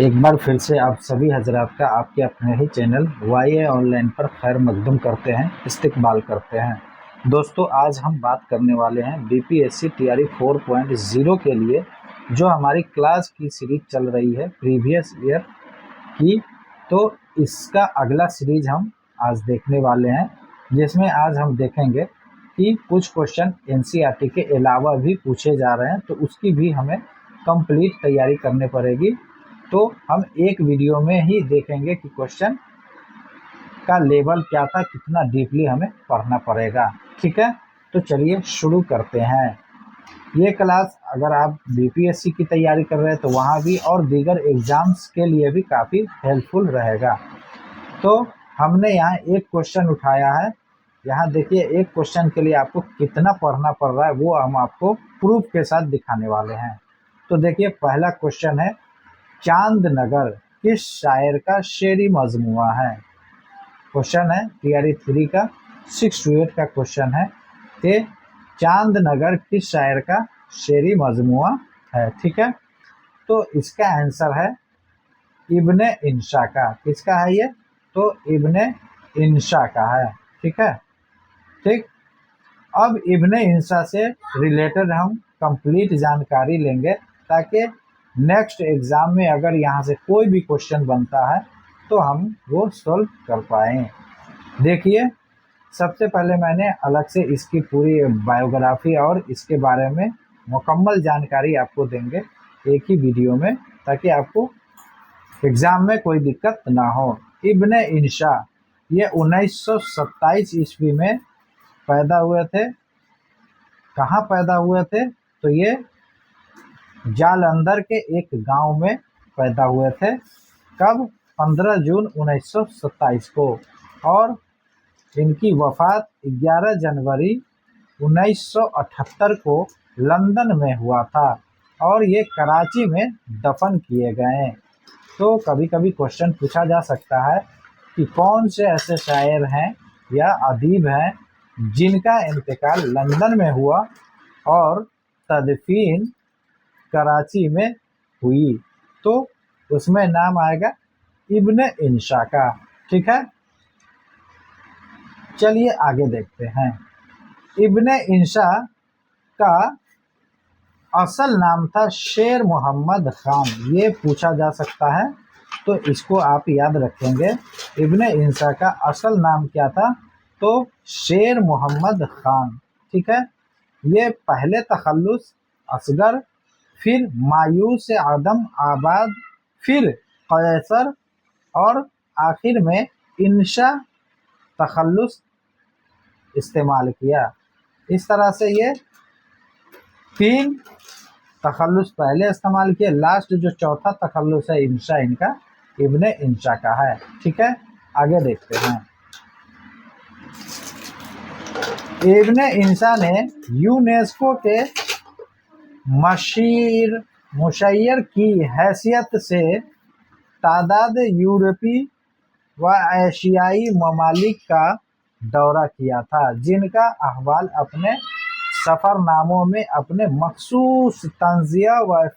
एक बार फिर से आप सभी हजरात का आपके अपने ही चैनल वाई ऑनलाइन पर खैर मकदूम करते हैं, इस्तकबाल करते हैं। दोस्तों, आज हम बात करने वाले हैं बीपीएससी टीआरई 4.0 के लिए जो हमारी क्लास की सीरीज चल रही है प्रीवियस ईयर की। तो इसका अगला सीरीज हम आज देखने वाले हैं, जिसमें आज हम देखेंगे कि कुछ क्वेश्चन एनसीईआरटी के अलावा भी पूछे जा रहे हैं, तो उसकी भी हमें कंप्लीट तैयारी करनी पड़ेगी। तो हम एक वीडियो में ही देखेंगे कि क्वेश्चन का लेवल क्या था, कितना डीपली हमें पढ़ना पड़ेगा। ठीक है, तो चलिए शुरू करते हैं। ये क्लास अगर आप बीपीएससी की तैयारी कर रहे हैं तो वहाँ भी और दीगर एग्जाम्स के लिए भी काफ़ी हेल्पफुल रहेगा। तो हमने यहाँ एक क्वेश्चन उठाया है। यहाँ देखिए, एक क्वेश्चन के लिए आपको कितना पढ़ना पड़ रहा है वो हम आपको प्रूफ के साथ दिखाने वाले हैं। तो देखिए, पहला क्वेश्चन है, चांद नगर किस शायर का शेरी मजमुआ है। क्वेश्चन है टीआरई 3 का 6 to 8 का क्वेश्चन है कि चांद नगर किस शायर का शेरी मजमुआ है। ठीक है, तो इसका आंसर है इब्ने इंशा का। किसका है ये? तो इब्ने इंशा का है। ठीक है, ठीक। अब इब्ने इंशा से रिलेटेड हम कंप्लीट जानकारी लेंगे ताकि नेक्स्ट एग्जाम में अगर यहाँ से कोई भी क्वेश्चन बनता है तो हम वो सॉल्व कर पाएँ। देखिए, सबसे पहले मैंने अलग से इसकी पूरी बायोग्राफी और इसके बारे में मुकम्मल जानकारी आपको देंगे एक ही वीडियो में, ताकि आपको एग्जाम में कोई दिक्कत ना हो। इब्ने इंशा ये 1927 ईस्वी में पैदा हुए थे। कहाँ पैदा हुए थे? तो ये जालंधर के एक गांव में पैदा हुए थे। कब? 15 जून 1927 को। और इनकी वफ़ात 11 जनवरी 1978 को लंदन में हुआ था और ये कराची में दफन किए गए। तो कभी कभी क्वेश्चन पूछा जा सकता है कि कौन से ऐसे शायर हैं या अदीब हैं जिनका इंतकाल लंदन में हुआ और तदफीन कराची में हुई। तो उसमें नाम आएगा इब्ने इंशा का। ठीक है, चलिए आगे देखते हैं। इब्ने इंशा का असल नाम था शेर मोहम्मद खान। ये पूछा जा सकता है, तो इसको आप याद रखेंगे। इब्ने इंशा का असल नाम क्या था? तो शेर मोहम्मद खान। ठीक है, ये पहले तखल्लुस असगर, फिर मायूस आदम आबाद, फिर कैसर और आखिर में इंशा तखल्लुस इस्तेमाल किया। इस तरह से ये 3 तखल्लुस पहले इस्तेमाल किए। लास्ट जो चौथा तखल्लुस है इंशा, इनका इब्ने इंशा का है। ठीक है, आगे देखते हैं। इब्ने इंशा ने यूनेस्को के मुशय्यर की हैसियत से तादाद यूरोपी व एशियाई ममालिक का दौरा किया था, जिनका अहवाल अपने सफ़रनामों में अपने मखसूस तंज़िया व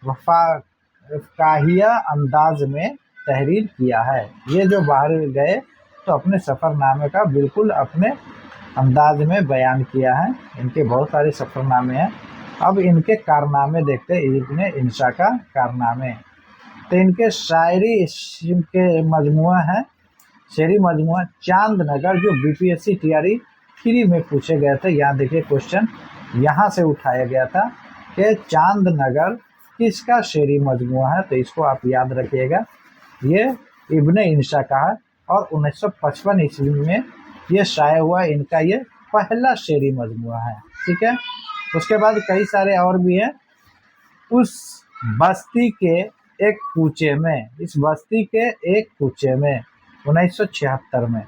फ़काहिया अंदाज में तहरीर किया है। ये जो बाहर गए तो अपने सफ़रनामे का बिल्कुल अपने अंदाज में बयान किया है। इनके बहुत सारे सफ़रनामे हैं। अब इनके कारनामे देखते हैं, इब्ने इंशा का कारनामे। तो इनके शायरी के मजमुआ हैं, शेरी मजमुआ चांद नगर, जो बीपीएससी टीआरई 3 में पूछे गए थे। यहाँ देखिए, क्वेश्चन यहाँ से उठाया गया था कि चांद नगर किसका शेरी मजमुआ है। तो इसको आप याद रखिएगा, ये इब्ने इंशा का है और 1955 ईस्वी में ये शाया हुआ। इनका ये पहला शेरी मजमुआ है। ठीक है, उसके बाद कई सारे और भी हैं। उस बस्ती के एक कूचे में, इस बस्ती के एक कूचे में 1976 में।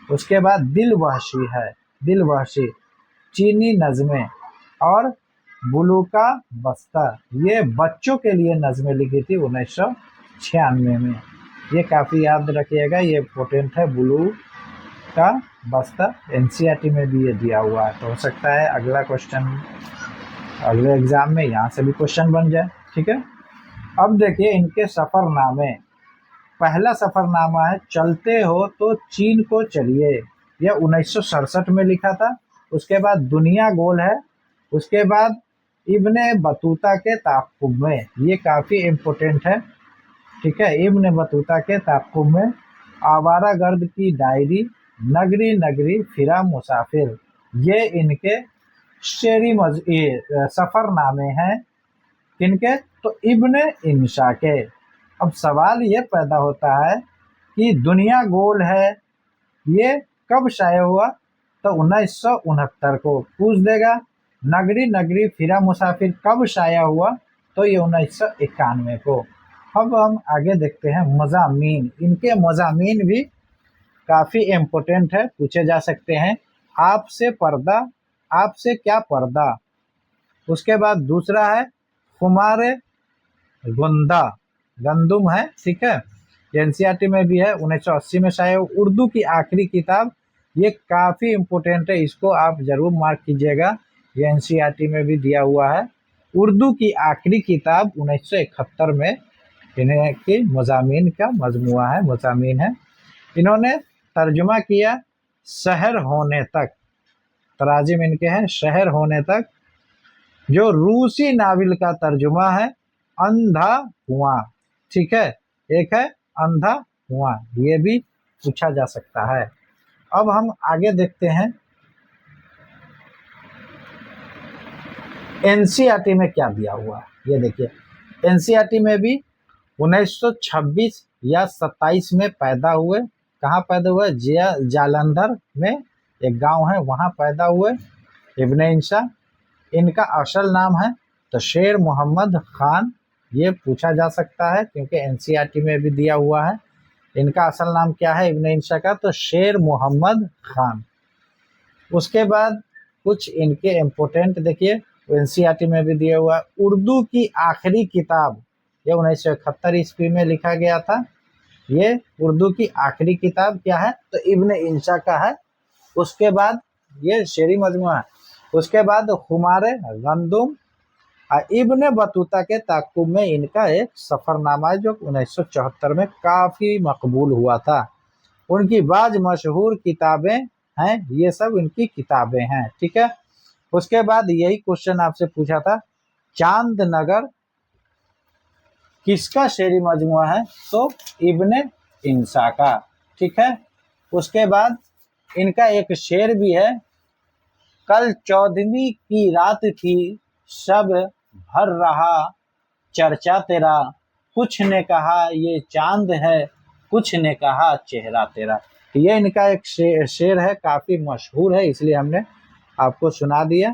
उसके बाद दिल वहशी है, दिल वहशी, चीनी नज़में और बुलू का बस्ता, ये बच्चों के लिए नज़में लिखी थी 1996 में। ये काफ़ी याद रखिएगा, ये इम्पोर्टेंट है। बुलू का बस्ता एनसीईआरटी में भी ये दिया हुआ है, तो हो सकता है अगला क्वेश्चन अगले एग्जाम में यहाँ से भी क्वेश्चन बन जाए। ठीक है, अब देखिए इनके सफ़रनामे। पहला सफ़रनामा है चलते हो तो चीन को चलिए, यह 1967 में लिखा था। उसके बाद दुनिया गोल है। उसके बाद इब्ने बतूता के ताक़ुब में, ये काफ़ी इम्पोर्टेंट है, ठीक है। इब्ने बतूता के ताक़ुब में, आवारागर्द की डायरी, नगरी नगरी फिरा मुसाफिर, ये इनके सफ़रनामे हैं। किनके? तो इब्ने इंशा के। अब सवाल ये पैदा होता है कि दुनिया गोल है ये कब शाया हुआ? तो 1969 को पूछ देगा। नगरी नगरी फिरा मुसाफिर कब शाया हुआ? तो ये 1991 को। अब हम आगे देखते हैं मज़ामीन। इनके मज़ामीन भी काफ़ी इम्पोर्टेंट है, पूछे जा सकते हैं। आपसे पर्दा, आपसे क्या पर्दा। उसके बाद दूसरा है खुमारे गुंदा, गंदुम है, ठीक है। एनसीईआरटी में भी है, 1980 में शायद। उर्दू की आखिरी किताब, ये काफ़ी इम्पोर्टेंट है, इसको आप ज़रूर मार्क कीजिएगा, ये एनसीईआरटी में भी दिया हुआ है। उर्दू की आखिरी किताब 1971 में इन्हें की मज़ामीन का मजमुआ है, मज़ामीन है। इन्होंने तर्जुमा किया शहर होने तक, तराजिम इनके हैं शहर होने तक, जो रूसी नावल का तर्जुमा है अंधा हुआ, ठीक है। एक है अंधा हुआ, ये भी पूछा जा सकता है। अब हम आगे देखते हैं एनसीईआरटी में क्या दिया हुआ है। ये देखिए एनसीईआरटी में भी 1926 या 27 में पैदा हुए। कहाँ पैदा हुए? जालंधर में एक गांव है, वहाँ पैदा हुए इब्ने इंशा। इनका असल नाम है तो शेर मोहम्मद खान, ये पूछा जा सकता है क्योंकि एनसीईआरटी में भी दिया हुआ है। इनका असल नाम क्या है इब्ने इंशा का? तो शेर मोहम्मद खान। उसके बाद कुछ इनके इम्पोर्टेंट देखिए, एनसीईआरटी में भी दिया हुआ है। उर्दू की आखिरी किताब, ये 1971 ईस्वी में लिखा गया था। ये उर्दू की आखिरी किताब क्या है? तो इब्ने इंशा का है। उसके बाद ये शेरी मजमुआ है। उसके बाद खुमारे गंदुम, इब्ने बतूता के ताक़ुब में इनका एक सफ़रनामा है जो 1974 में काफ़ी मकबूल हुआ था। उनकी बाज मशहूर किताबें हैं, ये सब इनकी किताबें हैं, ठीक है। उसके बाद यही क्वेश्चन आपसे पूछा था, चांद नगर किसका शेरी मजमुआ है? तो इब्ने इंशा का, ठीक है। उसके बाद इनका एक शेर भी है, कल 14वीं की रात थी सब भर रहा चर्चा तेरा, कुछ ने कहा ये चांद है, कुछ ने कहा चेहरा तेरा। ये इनका एक शेर है, काफ़ी मशहूर है, इसलिए हमने आपको सुना दिया।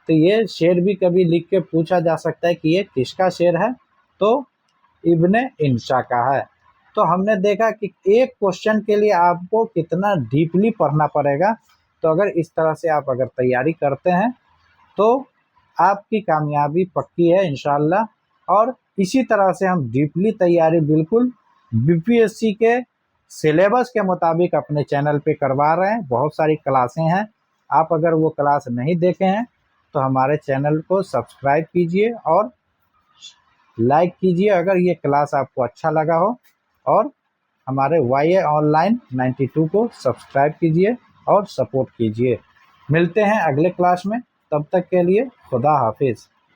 तो ये शेर भी कभी लिख के पूछा जा सकता है कि ये किसका शेर है? तो इब्ने इंशा का है। तो हमने देखा कि एक क्वेश्चन के लिए आपको कितना डीपली पढ़ना पड़ेगा। तो अगर इस तरह से आप अगर तैयारी करते हैं तो आपकी कामयाबी पक्की है इंशाअल्लाह। और इसी तरह से हम डीपली तैयारी बिल्कुल बीपीएससी के सिलेबस के मुताबिक अपने चैनल पे करवा रहे हैं। बहुत सारी क्लासें हैं, आप अगर वो क्लास नहीं देखे हैं तो हमारे चैनल को सब्सक्राइब कीजिए और लाइक कीजिए अगर ये क्लास आपको अच्छा लगा हो। और हमारे YA ऑनलाइन 92 को सब्सक्राइब कीजिए और सपोर्ट कीजिए। मिलते हैं अगले क्लास में, तब तक के लिए खुदा हाफिज़।